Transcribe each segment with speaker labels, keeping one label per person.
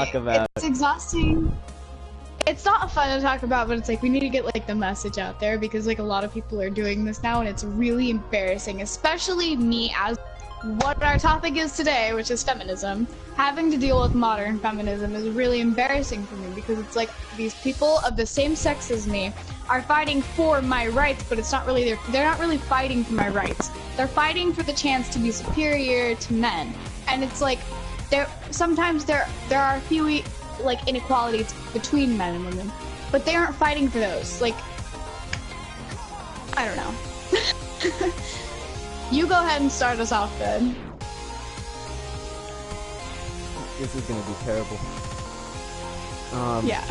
Speaker 1: talk about.
Speaker 2: It's exhausting. It's not fun to talk about, but it's like we need to get like the message out there because like a lot of people are doing this now, and it's really embarrassing, especially me as what our topic is today, which is feminism. Having to deal with modern feminism is really embarrassing for me because it's like these people of the same sex as me are fighting for my rights, but it's not really they're not really fighting for my rights. They're fighting for the chance to be superior to men, and it's like sometimes there are a few like inequalities between men and women, but they aren't fighting for those. Like, I don't know. You go ahead and start us off then.
Speaker 1: This is gonna be terrible.
Speaker 2: Yeah.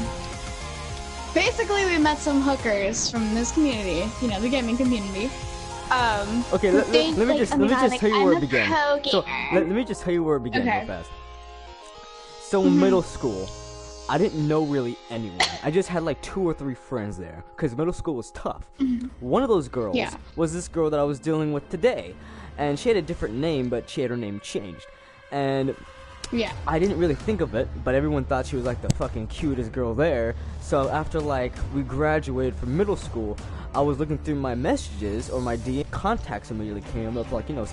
Speaker 2: Basically, we met some hookers from this community, you know, the gaming community.
Speaker 1: Okay, let me just tell you where it began. So let me just tell you where it began real fast. So in middle school, I didn't know really anyone. I just had like 2 or 3 friends there, because middle school was tough. One of those girls was this girl that I was dealing with today, and she had a different name, but she had her name changed. And I didn't really think of it, but everyone thought she was like the fucking cutest girl there. So after like we graduated from middle school, I was looking through my messages, or my DM contacts immediately came up, like, you know,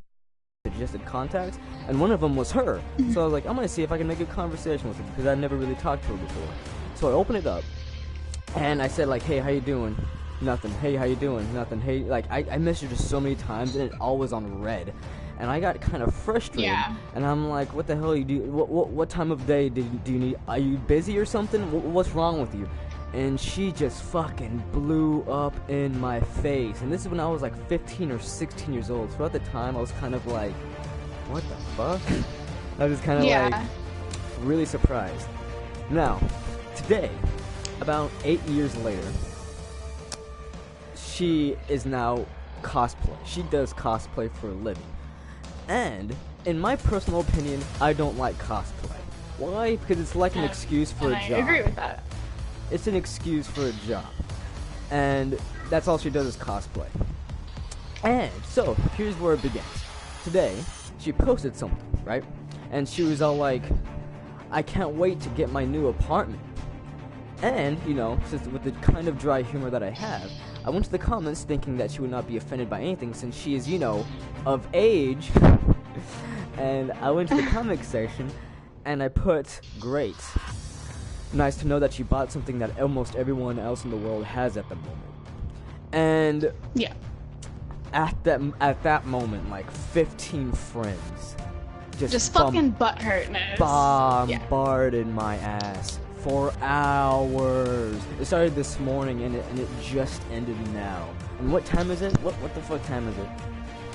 Speaker 1: suggested contacts, and one of them was her. So I was like, I'm gonna see if I can make a conversation with her, because I'd never really talked to her before. So I opened it up, and I said like, hey, how you doing? Nothing. Hey, how you doing? Nothing. Hey, like, I messaged her so many times, and it all was on red, and I got kind of frustrated. And I'm like, what the hell you do? What time of day do you need? Are you busy or something? What's wrong with you? And she just fucking blew up in my face. And this is when I was like 15 or 16 years old. So at the time, I was kind of like, what the fuck? I was kind of like, really surprised. Now, today, about 8 years later, she is now cosplay. She does cosplay for a living. And, in my personal opinion, I don't like cosplay. Why? Because it's like an excuse for a job.
Speaker 2: I agree with that.
Speaker 1: It's an excuse for a job, and that's all she does is cosplay. And so here's where it begins. Today she posted something, right? And she was all like, I can't wait to get my new apartment. And, you know, since with the kind of dry humor that I have, I went to the comments thinking that she would not be offended by anything since she is, you know, of age. And I went to the comment section and I put, great. Nice to know that you bought something that almost everyone else in the world has at the moment. And at that moment, like 15 friends just
Speaker 2: fucking butthurtness.
Speaker 1: Bombarded my ass for hours. It started this morning and it just ended now. And what time is it? What the fuck time is it?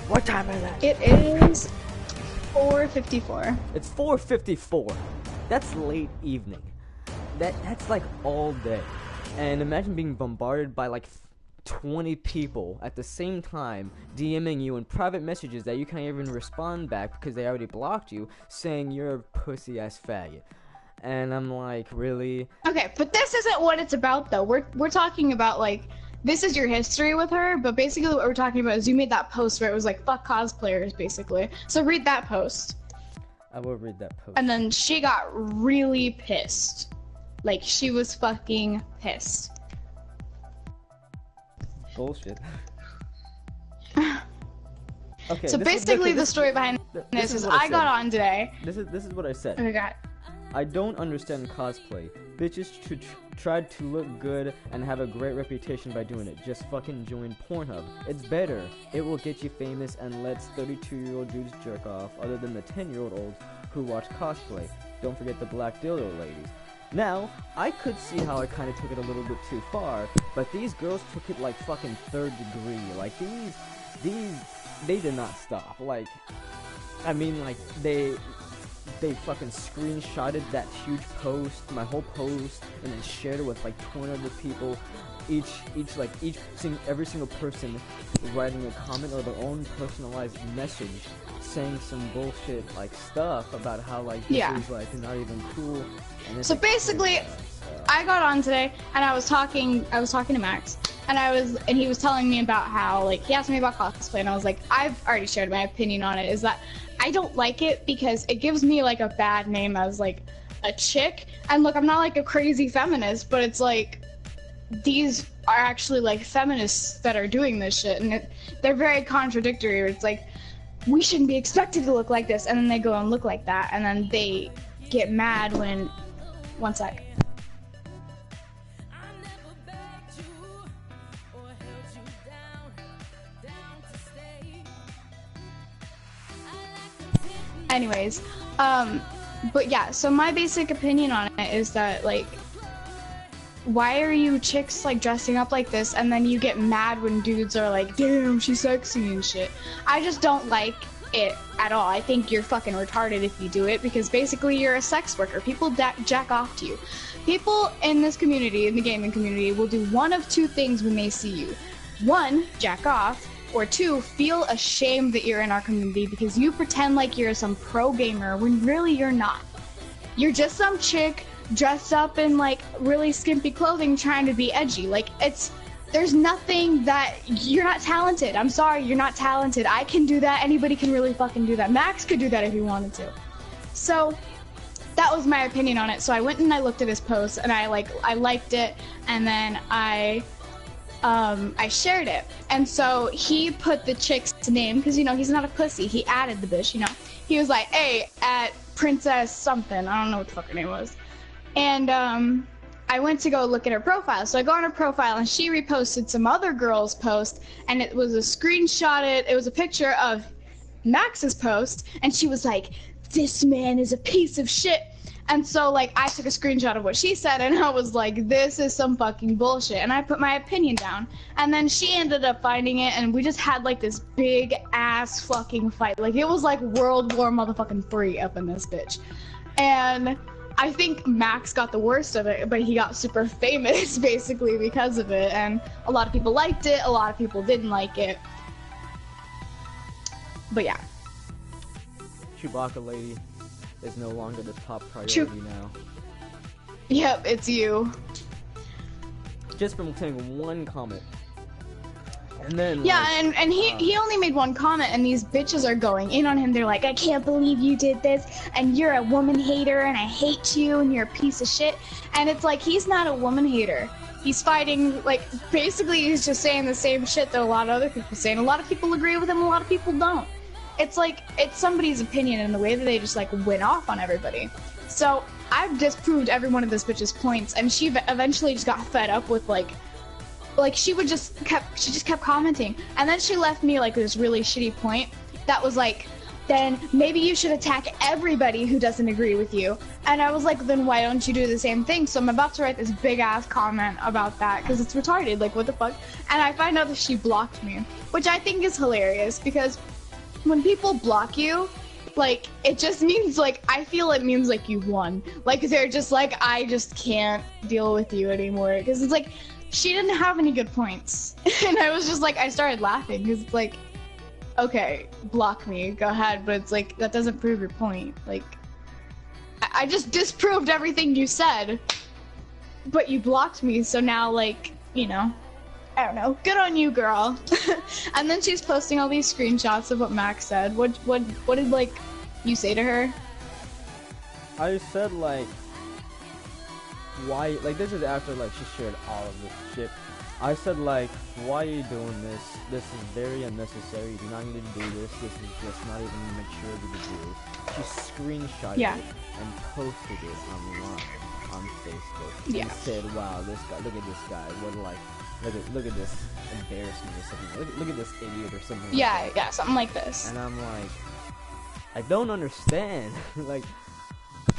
Speaker 1: What time is it?
Speaker 2: It is 4:54.
Speaker 1: It's 4:54. That's late evening. That's like all day. And imagine being bombarded by like 20 people at the same time DMing you in private messages that you can't even respond back because they already blocked you, saying you're a pussy ass faggot. And I'm like, really?
Speaker 2: Okay, but this isn't what it's about though. We're talking about like, this is your history with her, but basically what we're talking about is you made that post where it was like, fuck cosplayers, basically. So read that post.
Speaker 1: I will read that post.
Speaker 2: And then she got really pissed. Like, she was fucking pissed.
Speaker 1: Bullshit. Okay.
Speaker 2: So basically, the story behind this is I got on today.
Speaker 1: This is what I said.
Speaker 2: Oh my god.
Speaker 1: I don't understand cosplay. Bitches tried to look good and have a great reputation by doing it. Just fucking join Pornhub. It's better. It will get you famous and lets 32-year-old dudes jerk off, other than the 10-year-old olds who watch cosplay. Don't forget the black dildo ladies. Now, I could see how I kind of took it a little bit too far, but these girls took it like fucking 3rd degree. Like, they did not stop. Like, I mean, like, they fucking screenshotted that huge post, my whole post, and then shared it with like 20 other people, every single person writing a comment or their own personalized message saying some bullshit like stuff about how like this is like not even cool. And
Speaker 2: so basically, I got on today and I was talking to Max, and he was telling me about how, like, he asked me about cosplay, and I was like, I've already shared my opinion on it, is that I don't like it because it gives me like a bad name as like a chick, and look, I'm not like a crazy feminist, but it's like these are actually like feminists that are doing this shit, and they're very contradictory. It's like, we shouldn't be expected to look like this, and then they go and look like that, and then they get mad when, one sec. Anyways, but yeah, so my basic opinion on it is that, like, why are you chicks, like, dressing up like this, and then you get mad when dudes are like, damn, she's sexy and shit. I just don't like it at all. I think you're fucking retarded if you do it, because basically you're a sex worker. People jack off to you. People in this community, in the gaming community, will do one of two things when they see you. One, jack off, or two, feel ashamed that you're in our community because you pretend like you're some pro gamer when really you're not. You're just some chick dressed up in like really skimpy clothing trying to be edgy. Like, there's nothing that, you're not talented. I'm sorry, you're not talented. I can do that. Anybody can really fucking do that. Max could do that if he wanted to. So that was my opinion on it. So I went and I looked at his post, and I liked it, and then I shared it. And so he put the chick's name, because, you know, he's not a pussy. He added the bitch, you know. He was like, hey, at princess something. I don't know what the fuck her name was. And I went to go look at her profile. So I go on her profile, and she reposted some other girl's post, and it was a screenshot. It was a picture of Max's post, and she was like, this man is a piece of shit. And so, like, I took a screenshot of what she said, and I was like, this is some fucking bullshit. And I put my opinion down. And then she ended up finding it, and we just had, like, this big-ass fucking fight. Like, it was like World War motherfucking 3 up in this bitch. And I think Max got the worst of it, but he got super famous, basically, because of it. And a lot of people liked it, a lot of people didn't like it. But yeah.
Speaker 1: Chewbacca lady is no longer the top priority now.
Speaker 2: Yep, it's you.
Speaker 1: Just from saying one comment. And then,
Speaker 2: yeah, like, and he only made one comment, and these bitches are going in on him. They're like, I can't believe you did this, and you're a woman hater, and I hate you, and you're a piece of shit. And it's like, he's not a woman hater. He's fighting, like, basically he's just saying the same shit that a lot of other people say, and a lot of people agree with him, a lot of people don't. It's like, it's somebody's opinion in the way that they just, like, went off on everybody. So I've disproved every one of this bitch's points, and she eventually just got fed up with, like she just kept commenting, and then she left me, like, this really shitty point that was like, then maybe you should attack everybody who doesn't agree with you. And I was like, then why don't you do the same thing? So I'm about to write this big-ass comment about that, because it's retarded, like, what the fuck? And I find out that she blocked me, which I think is hilarious, because when people block you, like, it just means, like, I feel it means, like, you won. Like, they're just like, I just can't deal with you anymore. Because it's like, she didn't have any good points. And I was just like, I started laughing, because it's like, okay, block me, go ahead. But it's like, that doesn't prove your point. Like, I just disproved everything you said. But you blocked me, so now, like, you know. I don't know. Good on you, girl. And then she's posting all these screenshots of what Max said. What did, like, you say to her?
Speaker 1: I said, like, why, like, this is after, like, she shared all of this shit. I said, like, why are you doing this? This is very unnecessary. You do not need to do this. This is just not even maturity to do. She screenshotted it and posted it online on Facebook. And said, wow, this guy, look at this guy. What, like, look at this embarrassment or something. Look at this idiot or something.
Speaker 2: Yeah, like that. Something like this.
Speaker 1: And I'm like, I don't understand. Like,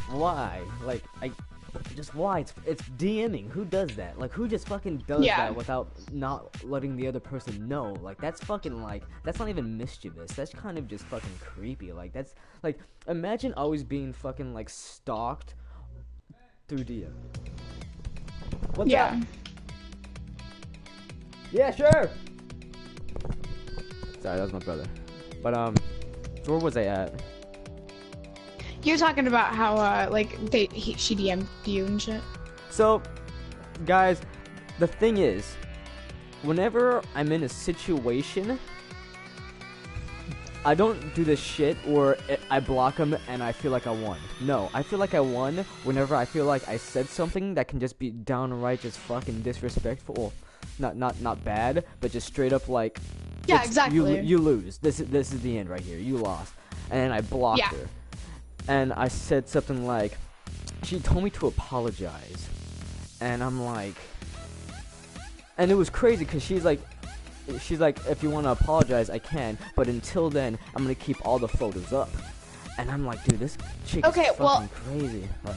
Speaker 1: why? Like, just why? It's DMing. Who does that? Like, who just fucking does that without not letting the other person know? Like, that's fucking, like, that's not even mischievous. That's kind of just fucking creepy. Like, that's, like, imagine always being fucking, like, stalked through DM. What's up? Yeah, sure. Sorry, that was my brother. But where was I at?
Speaker 2: You're talking about how like she DM'd you and shit.
Speaker 1: So, guys, the thing is, whenever I'm in a situation, I don't do this shit where I block them and I feel like I won. No, I feel like I won whenever I feel like I said something that can just be downright just fucking disrespectful. Not bad, but just straight up like,
Speaker 2: yeah, exactly.
Speaker 1: You lose. This is the end right here. You lost. And I blocked her. And I said something like, she told me to apologize. And I'm like, and it was crazy because she's like, if you want to apologize, I can, but until then, I'm gonna keep all the photos up. And I'm like, dude, this chick is fucking crazy. Like,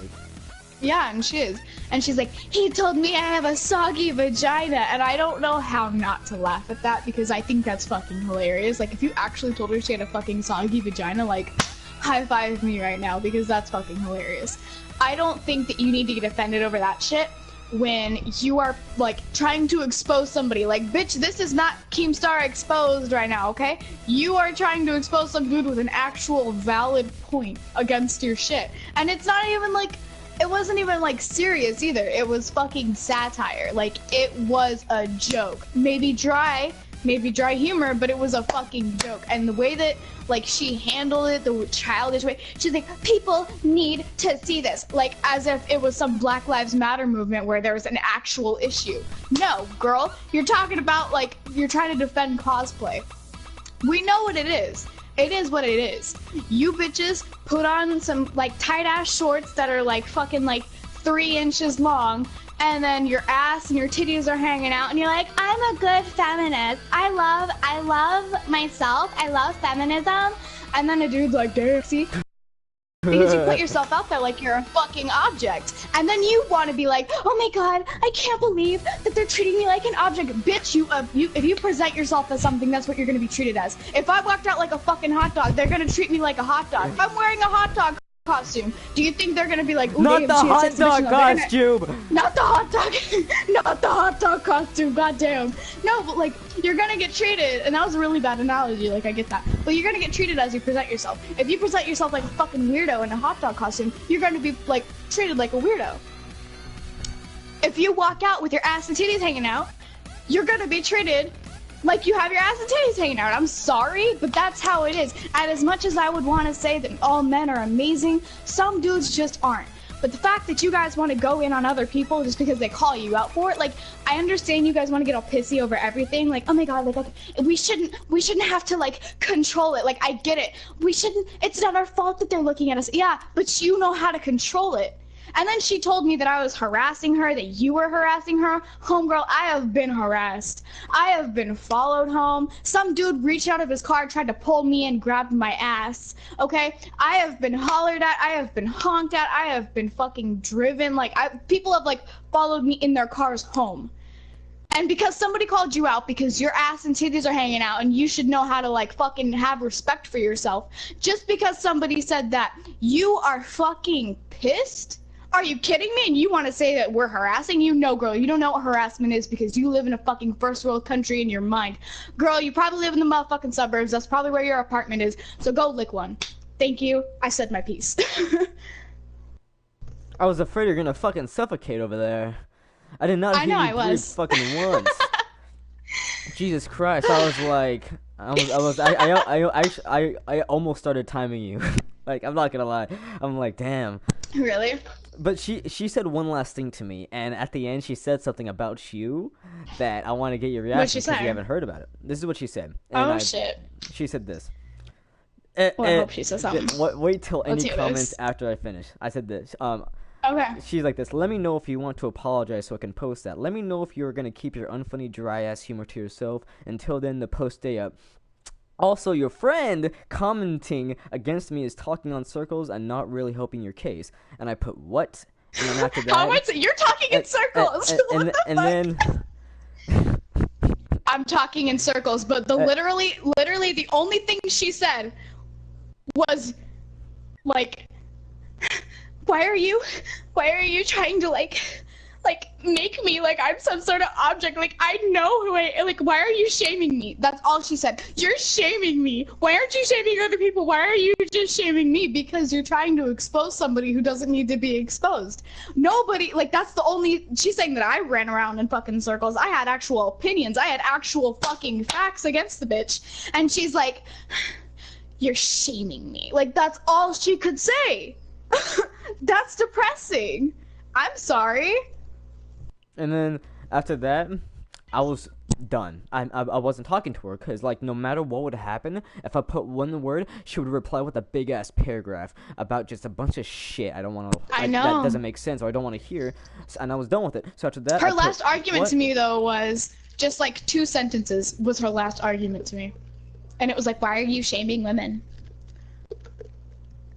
Speaker 2: yeah, and she is. And she's like, he told me I have a soggy vagina, and I don't know how not to laugh at that because I think that's fucking hilarious. Like, if you actually told her she had a fucking soggy vagina, like, high five me right now because that's fucking hilarious. I don't think that you need to get offended over that shit when you are, like, trying to expose somebody. Like, bitch, this is not Keemstar exposed right now, okay? You are trying to expose some dude with an actual valid point against your shit. And it's not even, like, it wasn't even, like, serious either. It was fucking satire. Like, it was a joke. Maybe dry humor, but it was a fucking joke. And the way that, like, she handled it, the childish way, she's like, people need to see this. Like, as if it was some Black Lives Matter movement where there was an actual issue. No, girl, you're talking about, like, you're trying to defend cosplay. We know what it is. It is what it is. You bitches put on some, like, tight-ass shorts that are, like, fucking, like, 3 inches long, and then your ass and your titties are hanging out, and you're like, I'm a good feminist. I love myself. I love feminism. And then a dude's like, damn, see? Because you put yourself out there like you're a fucking object. And then you want to be like, oh my god, I can't believe that they're treating me like an object. Bitch, if you present yourself as something, that's what you're going to be treated as. If I walked out like a fucking hot dog, they're going to treat me like a hot dog. If I'm wearing a hot dog costume, do you think they're gonna be like,
Speaker 1: not the hot dog costume?
Speaker 2: Not the hot dog, not the hot dog costume, goddamn. No, but like, you're gonna get treated, and that was a really bad analogy, like, I get that, but you're gonna get treated as you present yourself. If you present yourself like a fucking weirdo in a hot dog costume, you're gonna be, like, treated like a weirdo. If you walk out with your ass and titties hanging out, you're gonna be treated like you have your ass and titties hanging out. I'm sorry, but that's how it is. And as much as I would want to say that all men are amazing, some dudes just aren't. But the fact that you guys want to go in on other people just because they call you out for it, like, I understand you guys want to get all pissy over everything, like, oh my god, like, we shouldn't have to, like, control it. Like, I get it. It's not our fault that they're looking at us. Yeah, but you know how to control it. And then she told me that I was harassing her, that you were harassing her. Homegirl, I have been harassed. I have been followed home. Some dude reached out of his car, tried to pull me and grabbed my ass. Okay? I have been hollered at. I have been honked at. I have been fucking driven. Like, people have, like, followed me in their cars home. And because somebody called you out because your ass and titties are hanging out and you should know how to, like, fucking have respect for yourself, just because somebody said that, you are fucking pissed? Are you kidding me? And you want to say that we're harassing you? No, girl, you don't know what harassment is because you live in a fucking first world country in your mind. Girl, you probably live in the motherfucking suburbs. That's probably where your apartment is. So go lick one. Thank you. I said my piece.
Speaker 1: I was afraid you're gonna fucking suffocate over there. I did not hear you breathe fucking once. Jesus Christ! I was like, I almost started timing you. Like, I'm not gonna lie. I'm like, damn.
Speaker 2: Really?
Speaker 1: But she said one last thing to me, and at the end she said something about you that I want to get your reaction because you haven't heard about it. This is what she said.
Speaker 2: And shit.
Speaker 1: She said this.
Speaker 2: Well, I hope she says something.
Speaker 1: Wait till any comments after I finish. I said this.
Speaker 2: Okay.
Speaker 1: She's like this. Let me know if you want to apologize so I can post that. Let me know if you're gonna keep your unfunny, dry-ass humor to yourself. Until then, the post stay up. Also, your friend commenting against me is talking on circles and not really helping your case. And I put, what? And then after that...
Speaker 2: You're talking in circles!
Speaker 1: And then...
Speaker 2: I'm talking in circles, but literally the only thing she said was, like, why are you trying to, like, make me like I'm some sort of object? Like, I know who I am. Like, why are you shaming me? That's all she said. You're shaming me. Why aren't you shaming other people? Why are you just shaming me? Because you're trying to expose somebody who doesn't need to be exposed. Nobody, like, that's the only, she's saying that I ran around in fucking circles. I had actual opinions. I had actual fucking facts against the bitch. And she's like, you're shaming me. Like, that's all she could say. That's depressing. I'm sorry.
Speaker 1: And then after that, I was done. I wasn't talking to her because, like, no matter what would happen, if I put one word, she would reply with a big ass paragraph about just a bunch of shit I don't want to.
Speaker 2: I know
Speaker 1: that doesn't make sense or I don't want to hear, and I was done with it. So after that,
Speaker 2: her last argument to me though was just like 2 sentences. Was her last argument to me, and it was like, "Why are you shaming women?"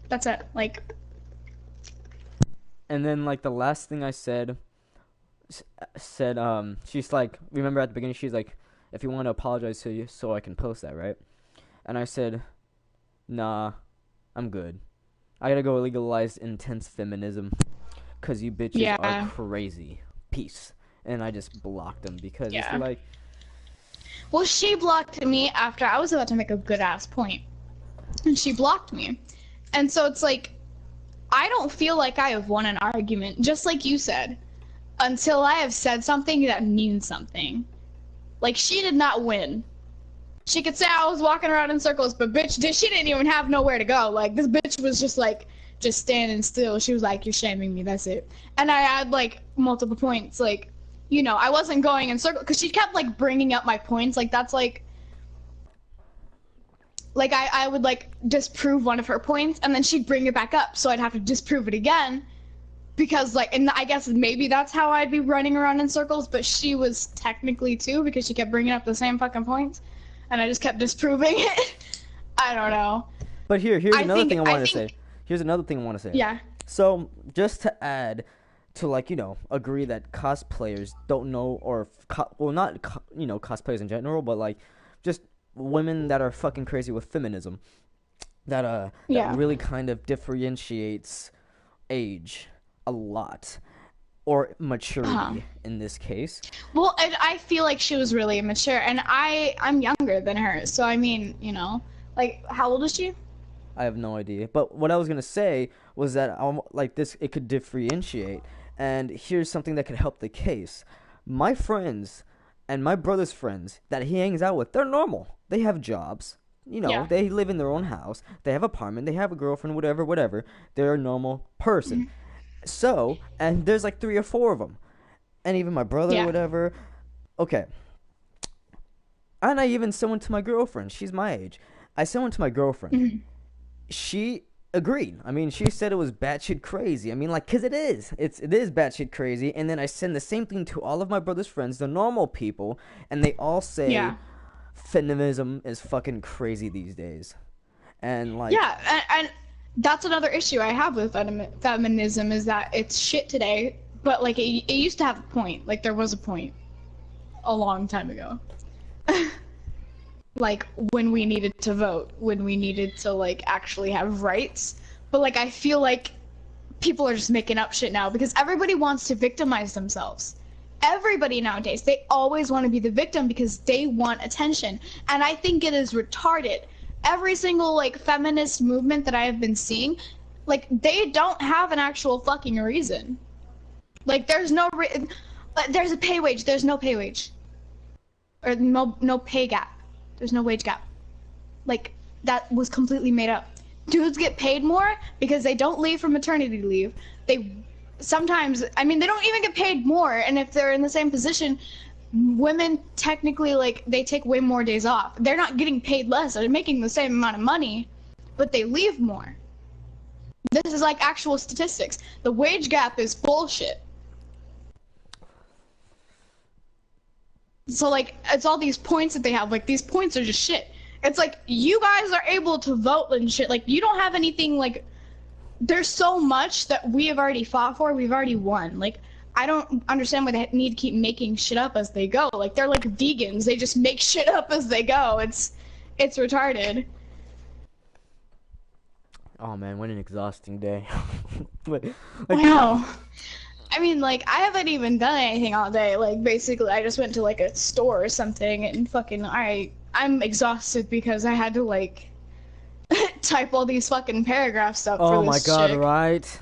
Speaker 2: That's it. Like.
Speaker 1: And then like the last thing I said, she's like, remember at the beginning, she's like, if you want to apologize to you so I can post that, right? And I said, nah, I'm good. I gotta go legalize intense feminism because you bitches are crazy. Peace. And I just blocked them because it's like...
Speaker 2: Well, she blocked me after I was about to make a good ass point. And she blocked me. And so it's like, I don't feel like I have won an argument, just like you said, until I have said something that means something. Like, she did not win. She could say I was walking around in circles, but bitch, she didn't even have nowhere to go. Like, this bitch was just like, just standing still. She was like, you're shaming me, that's it. And I had like multiple points, like, you know, I wasn't going in circles, because she kept like bringing up my points. Like, that's like I would like disprove one of her points, and then she'd bring it back up, so I'd have to disprove it again. Because, like, and I guess maybe that's how I'd be running around in circles, but she was technically too, because she kept bringing up the same fucking points, and I just kept disproving it. I don't know.
Speaker 1: But here's another thing I wanted to say. Here's another thing I want to say.
Speaker 2: Yeah.
Speaker 1: So, just to add to, like, you know, agree that cosplayers don't know, or, not, you know, cosplayers in general, but, like, just women that are fucking crazy with feminism, that really kind of differentiates age a lot, or maturity in this case.
Speaker 2: Well, I feel like she was really immature, and I'm younger than her, so I mean, you know, like, how old is she?
Speaker 1: I have no idea, but what I was gonna say was that like this, it could differentiate, and here's something that could help the case. My friends and my brother's friends that he hangs out with, they're normal. They have jobs. You know, they live in their own house. They have an apartment. They have a girlfriend, whatever. They're a normal person. Mm-hmm. So, and there's like 3 or 4 of them. And even my brother, whatever. Okay. And I even sent one to my girlfriend. She's my age. I sent one to my girlfriend. Mm-hmm. She agreed. I mean, she said it was batshit crazy. I mean, like, because it is. It is batshit crazy. And then I send the same thing to all of my brother's friends, the normal people, and they all say feminism is fucking crazy these days. And, like... Yeah,
Speaker 2: and that's another issue I have with feminism, is that it's shit today, but, like, it used to have a point. Like, there was a point a long time ago. Like, when we needed to vote, when we needed to, like, actually have rights. But, like, I feel like people are just making up shit now, because everybody wants to victimize themselves. Everybody nowadays, they always want to be the victim because they want attention. And I think it is retarded. Every single, like, feminist movement that I have been seeing, like, they don't have an actual fucking reason. Like, there's no there's a pay wage, there's no pay wage. Or no pay gap. There's no wage gap. Like, that was completely made up. Dudes get paid more because they don't leave for maternity leave. They sometimes, I mean, they don't even get paid more, and if they're in the same position, women technically, like, they take way more days off. They're not getting paid less. They're making the same amount of money, but they leave more. This is, like, actual statistics. The wage gap is bullshit. So, like, it's all these points that they have. Like, these points are just shit. It's like, you guys are able to vote and shit. Like, you don't have anything, like, there's so much that we have already fought for. We've already won. Like, I don't understand why they need to keep making shit up as they go. Like, they're like vegans. They just make shit up as they go. It's retarded.
Speaker 1: Oh, man, what an exhausting day.
Speaker 2: Wow. I mean, like, I haven't even done anything all day. Like, basically, I just went to, like, a store or something, and fucking, I'm exhausted because I had to, like, type all these fucking paragraphs up for this
Speaker 1: Oh my god,
Speaker 2: chick.
Speaker 1: right?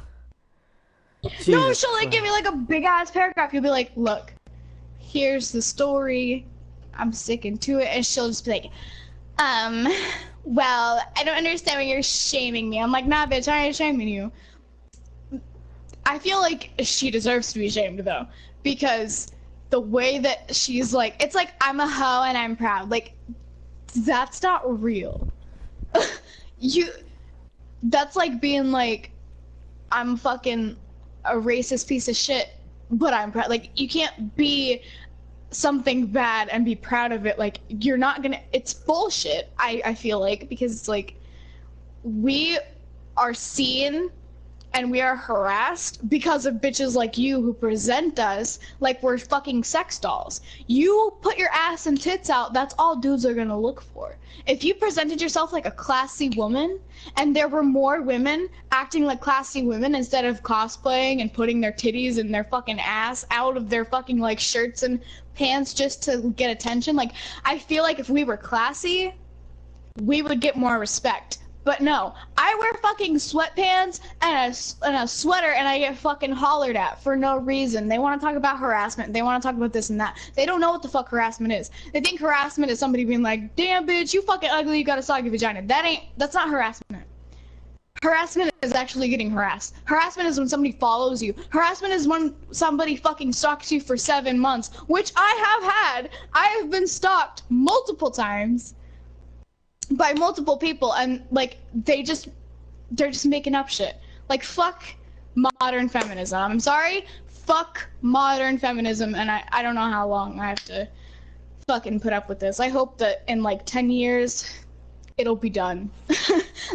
Speaker 2: No, she'll, like, give me, like, a big-ass paragraph. You'll be like, look, here's the story. I'm sticking to it. And she'll just be like, well, I don't understand why you're shaming me. I'm like, nah, bitch, I ain't shaming you. I feel like she deserves to be shamed, though, because the way that she's like, it's like, I'm a hoe and I'm proud. Like, that's not real. That's like being like, I'm fucking a racist piece of shit, but I'm proud. Like, you can't be something bad and be proud of it. Like, you're not gonna, it's bullshit, I feel like, because it's like, we are seen and we are harassed because of bitches like you who present us like we're fucking sex dolls. You put your ass and tits out, that's all dudes are gonna look for. If you presented yourself like a classy woman, and there were more women acting like classy women instead of cosplaying and putting their titties and their fucking ass out of their fucking like shirts and pants just to get attention, like, I feel like if we were classy, we would get more respect. But no, I wear fucking sweatpants and a sweater and I get fucking hollered at for no reason. They want to talk about harassment. They want to talk about this and that. They don't know what the fuck harassment is. They think harassment is somebody being like, damn bitch, you fucking ugly, you got a soggy vagina. That's not harassment. Harassment is actually getting harassed. Harassment is when somebody follows you. Harassment is when somebody fucking stalks you for 7 months, which I have had. I have been stalked multiple times by multiple people, and like they're just making up shit. Like, fuck modern feminism. I'm sorry, fuck modern feminism, and I don't know how long I have to fucking put up with this. I hope that in like 10 years it'll be done.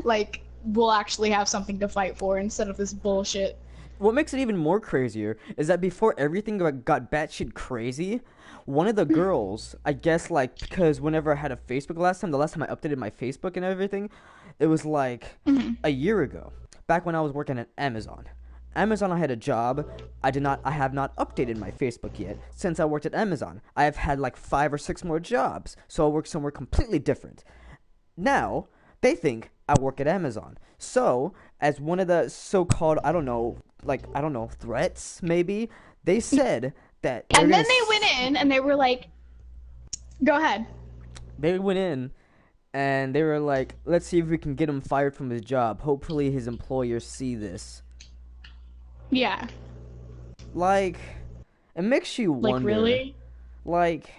Speaker 2: Like, we'll actually have something to fight for instead of this bullshit.
Speaker 1: What makes it even more crazier is that before everything got batshit crazy, one of the girls, I guess, like, because whenever I had a Facebook the last time I updated my Facebook and everything, it was like a year ago, back when I was working at Amazon. I had a job. I have not updated my Facebook yet. Since I worked at Amazon, I have had like 5 or 6 more jobs, so I work somewhere completely different. Now, they think I work at Amazon. So, as one of the so-called, threats, maybe, they said that...
Speaker 2: And then they went in and they were like, go ahead.
Speaker 1: They went in and they were like, let's see if we can get him fired from his job. Hopefully his employers see this.
Speaker 2: Yeah.
Speaker 1: Like, it makes you wonder.
Speaker 2: Like, really?
Speaker 1: Like,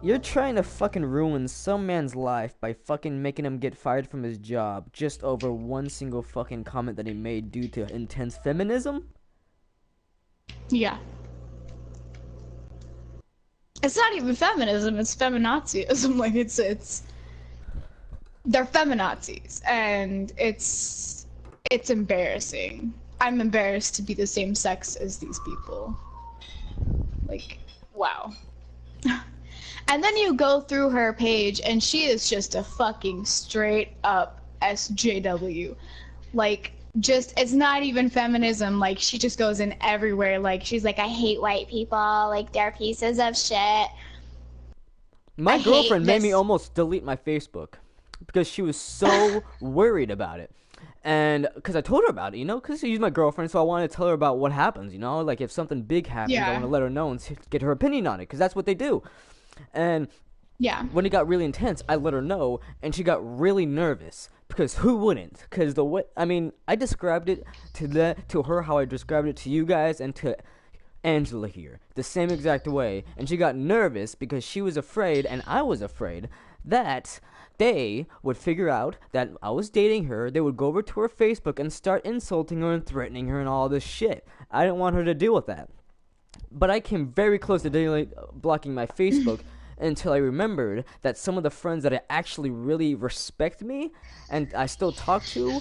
Speaker 1: you're trying to fucking ruin some man's life by fucking making him get fired from his job just over one single fucking comment that he made due to intense feminism?
Speaker 2: Yeah. It's not even feminism, it's feminazism. Like, it's they're feminazis, and it's embarrassing. I'm embarrassed to be the same sex as these people. Like, wow. And then you go through her page, and she is just a fucking straight up SJW. Like, just, it's not even feminism. Like, she just goes in everywhere. Like, she's like, I hate white people. Like, they're pieces of shit.
Speaker 1: My girlfriend made me almost delete my Facebook because she was so worried about it. And because I told her about it, you know, because she's my girlfriend, so I wanted to tell her about what happens, you know? Like, if something big happens, I want to let her know and get her opinion on it, because that's what they do. And when it got really intense, I let her know, and she got really nervous, because who wouldn't? Because I described it to her how I described it to you guys and to Angela here, the same exact way, and she got nervous because she was afraid, and I was afraid, that they would figure out that I was dating her, they would go over to her Facebook and start insulting her and threatening her and all this shit. I didn't want her to deal with that. But I came very close to blocking my Facebook until I remembered that some of the friends that I actually really respect me and I still talk to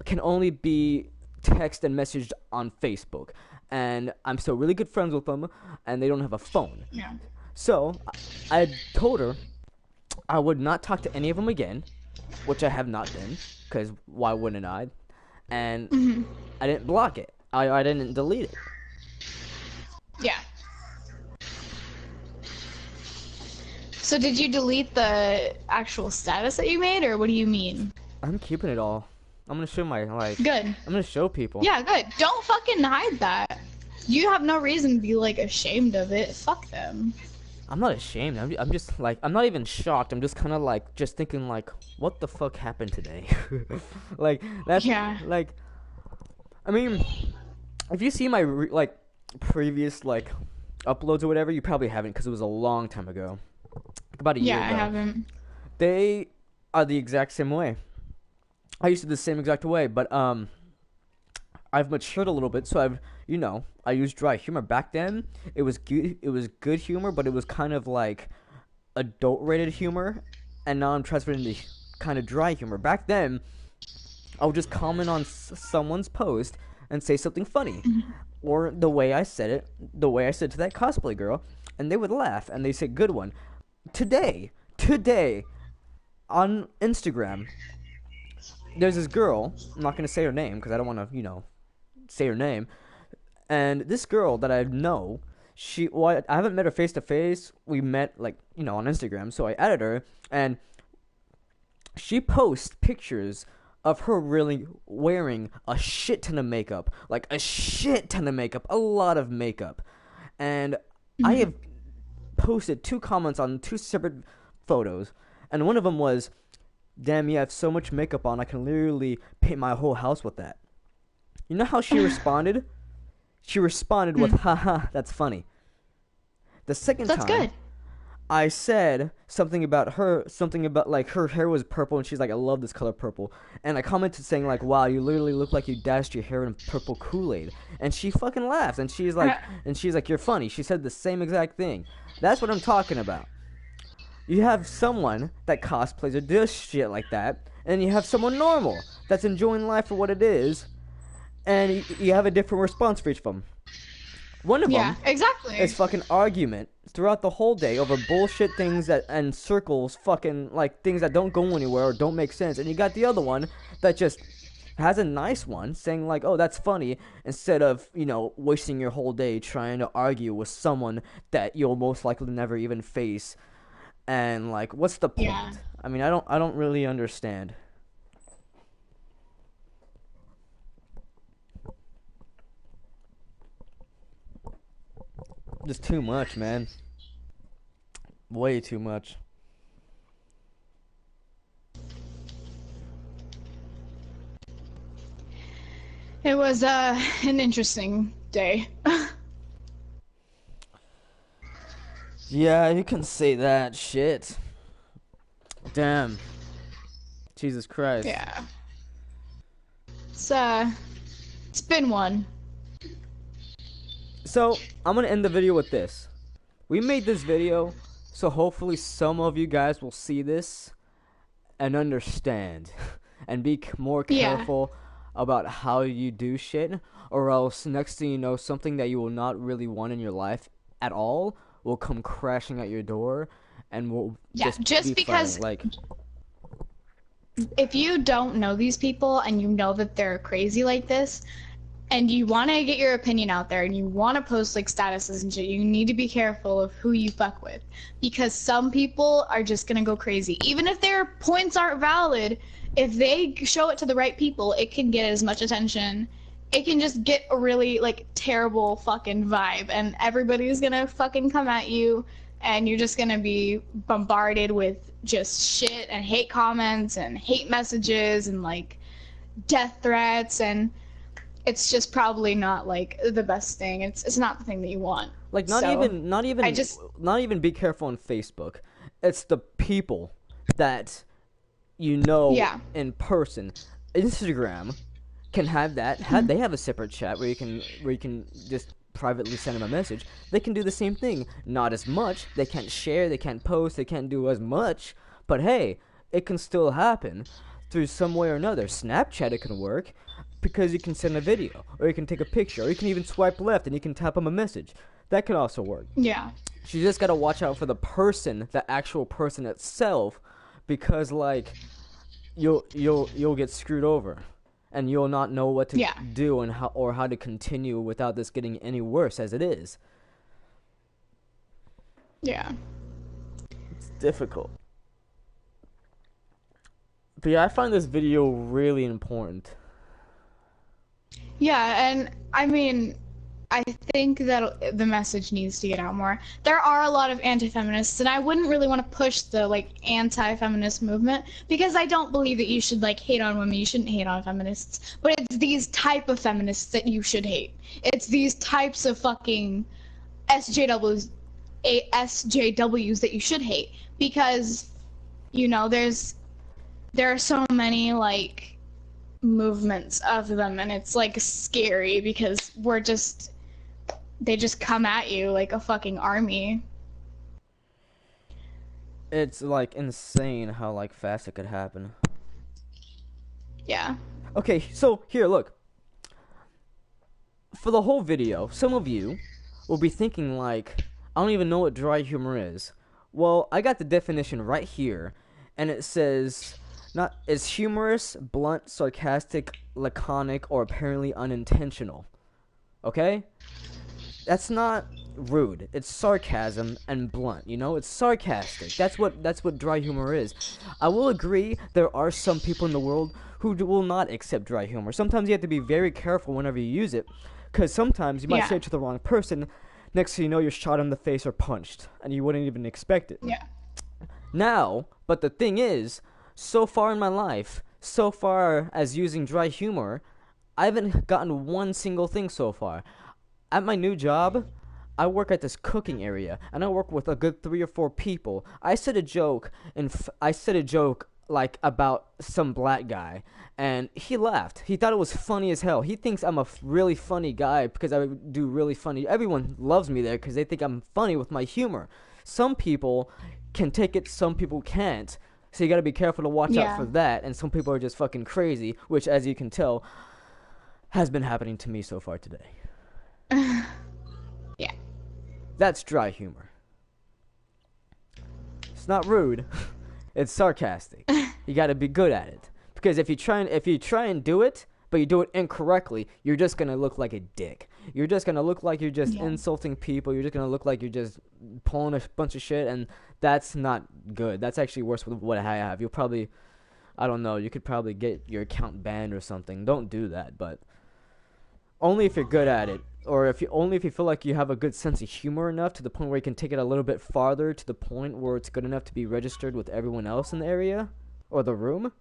Speaker 1: can only be text and messaged on Facebook. And I'm still really good friends with them, and they don't have a phone.
Speaker 2: Yeah.
Speaker 1: So I told her I would not talk to any of them again, which I have not been, because why wouldn't I? And I didn't block it. I didn't delete it.
Speaker 2: Yeah. So did you delete the actual status that you made, or what do you mean?
Speaker 1: I'm keeping it all. I'm gonna show my,
Speaker 2: Good.
Speaker 1: I'm gonna show people.
Speaker 2: Yeah, good. Don't fucking hide that. You have no reason to be, like, ashamed of it. Fuck them.
Speaker 1: I'm not ashamed. I'm just like, I'm not even shocked. I'm just kind of like, just thinking like, what the fuck happened today? Like, that's, like, I mean, if you see my, like, previous, like, uploads or whatever, you probably haven't because it was a long time ago. About a year ago.
Speaker 2: Yeah, I haven't.
Speaker 1: They are the exact same way. I used to the same exact way, but, I've matured a little bit, so I've, you know, I use dry humor. Back then, it was good humor, but it was kind of like adult-rated humor, and now I'm transferred into kind of dry humor. Back then, I would just comment on someone's post and say something funny, or the way I said it to that cosplay girl, and they would laugh, and they say, good one. Today, on Instagram, there's this girl, I'm not going to say her name, because I don't want to, you know, say her name, and this girl that I know, I haven't met her face to face. We met, like, you know, on Instagram, so I added her, and she posts pictures of her really wearing a shit ton of makeup, like a shit ton of makeup, a lot of makeup, and I have posted 2 comments on 2 separate photos, and one of them was, damn, you have so much makeup on, I can literally paint my whole house with that. You know how she responded? She responded with, haha, that's funny. The second time,
Speaker 2: good.
Speaker 1: I said something about like her hair was purple, and she's like, I love this color purple. And I commented saying like, wow, you literally look like you dashed your hair in purple Kool-Aid. And she fucking laughs, and she's like, you're funny. She said the same exact thing. That's what I'm talking about. You have someone that cosplays or does shit like that, and you have someone normal that's enjoying life for what it is, and you have a different response for each of them. One of them is fucking argument throughout the whole day over bullshit things and circles, fucking like things that don't go anywhere or don't make sense. And you got the other one that just has a nice one saying like, oh, that's funny, instead of, you know, wasting your whole day trying to argue with someone that you'll most likely never even face. And like, what's the point? Yeah. I mean, I don't really understand. Just too much, man. Way too much.
Speaker 2: It was an interesting day.
Speaker 1: Yeah, you can say that. Shit. Damn. Jesus Christ.
Speaker 2: Yeah. It's been one.
Speaker 1: So, I'm gonna end the video with this. We made this video, so hopefully some of you guys will see this and understand and be more careful about how you do shit, or else next thing you know, something that you will not really want in your life at all will come crashing at your door and will just because fine. Like,
Speaker 2: if you don't know these people and you know that they're crazy like this, and you want to get your opinion out there and you want to post like statuses and shit, you need to be careful of who you fuck with, because some people are just gonna go crazy. Even if their points aren't valid, if they show it to the right people, it can get as much attention. It can just get a really like terrible fucking vibe, and everybody's gonna fucking come at you, and you're just gonna be bombarded with just shit and hate comments and hate messages and like death threats, and it's just probably not like the best thing. It's not the thing that you want.
Speaker 1: Like not even be careful on Facebook. It's the people that you know in person. Instagram can have that. They have a separate chat where you can just privately send them a message. They can do the same thing. Not as much. They can't share. They can't post. They can't do as much. But hey, it can still happen through some way or another. Snapchat, it can work, because you can send a video, or you can take a picture, or you can even swipe left and you can tap them a message. That can also work.
Speaker 2: Yeah.
Speaker 1: You just gotta watch out for the person, the actual person itself, because like you'll get screwed over, and you'll not know what to do and how to continue without this getting any worse as it is.
Speaker 2: Yeah.
Speaker 1: It's difficult. But yeah, I find this video really important.
Speaker 2: Yeah, and I mean, I think that the message needs to get out more. There are a lot of anti-feminists, and I wouldn't really want to push the like anti-feminist movement because I don't believe that you should like hate on women. You shouldn't hate on feminists. But it's these type of feminists that you should hate. It's these types of fucking SJWs, SJWs that you should hate because, you know, there are so many like movements of them, and it's like scary because they just come at you like a fucking army.
Speaker 1: It's like insane how like fast it could happen.
Speaker 2: Yeah.
Speaker 1: Okay, so here, look. For the whole video, some of you will be thinking like, I don't even know what dry humor is. Well, I got the definition right here, and it says, it's humorous, blunt, sarcastic, laconic, or apparently unintentional. Okay? That's not rude. It's sarcasm and blunt, you know? It's sarcastic. That's what dry humor is. I will agree there are some people in the world who will not accept dry humor. Sometimes you have to be very careful whenever you use it, because sometimes you might say it to the wrong person. Next thing you know, you're shot in the face or punched, and you wouldn't even expect it.
Speaker 2: Yeah.
Speaker 1: Now, but the thing is, so far in my life, so far as using dry humor, I haven't gotten one single thing so far. At my new job, I work at this cooking area, and I work with a good 3 or 4 people. I said a joke like about some black guy, and he laughed. He thought it was funny as hell. He thinks I'm a really funny guy because I do really funny. Everyone loves me there because they think I'm funny with my humor. Some people can take it, some people can't. So you gotta be careful to watch out for that. And some people are just fucking crazy, which, as you can tell, has been happening to me so far today.
Speaker 2: Yeah.
Speaker 1: That's dry humor. It's not rude. It's sarcastic. You gotta be good at it. Because if you try and do it, but you do it incorrectly, you're just gonna look like a dick. You're just gonna look like you're just insulting people. You're just gonna look like you're just pulling a bunch of shit, and that's not good. That's actually worse with what I have. You'll probably, I don't know, you could probably get your account banned or something. Don't do that, but only if you're good at it, or if you feel like you have a good sense of humor enough to the point where you can take it a little bit farther to the point where it's good enough to be registered with everyone else in the area or the room,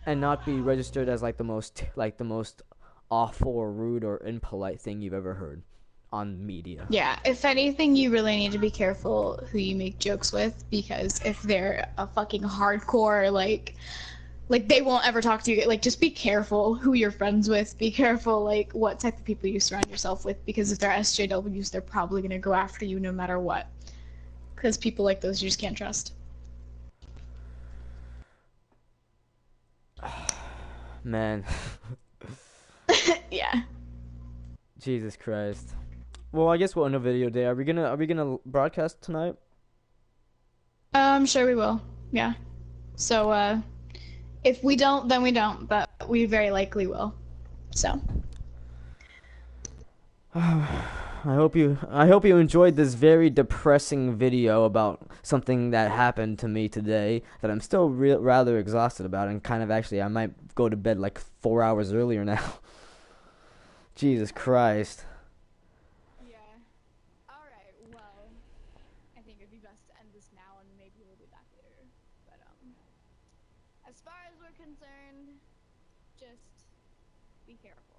Speaker 1: and not be registered as like the most awful or rude or impolite thing you've ever heard on media.
Speaker 2: Yeah, if anything, you really need to be careful who you make jokes with, because if they're a fucking hardcore like they won't ever talk to you. Like, just be careful who you're friends with. Be careful, like, what type of people you surround yourself with. Because if they're SJWs, they're probably going to go after you no matter what. Because people like those you just can't trust.
Speaker 1: Man.
Speaker 2: Yeah.
Speaker 1: Jesus Christ. Well, I guess we'll end the video day. Are we gonna broadcast tonight?
Speaker 2: Sure we will. Yeah. So, if we don't, then we don't, but we very likely will. So.
Speaker 1: I hope you enjoyed this very depressing video about something that happened to me today that I'm still rather exhausted about, and kind of actually I might go to bed like 4 hours earlier now. Jesus Christ.
Speaker 2: Yeah. Alright, well, I think it'd be best to end this now, and maybe we'll be back later. But, as far as we're concerned, just be careful.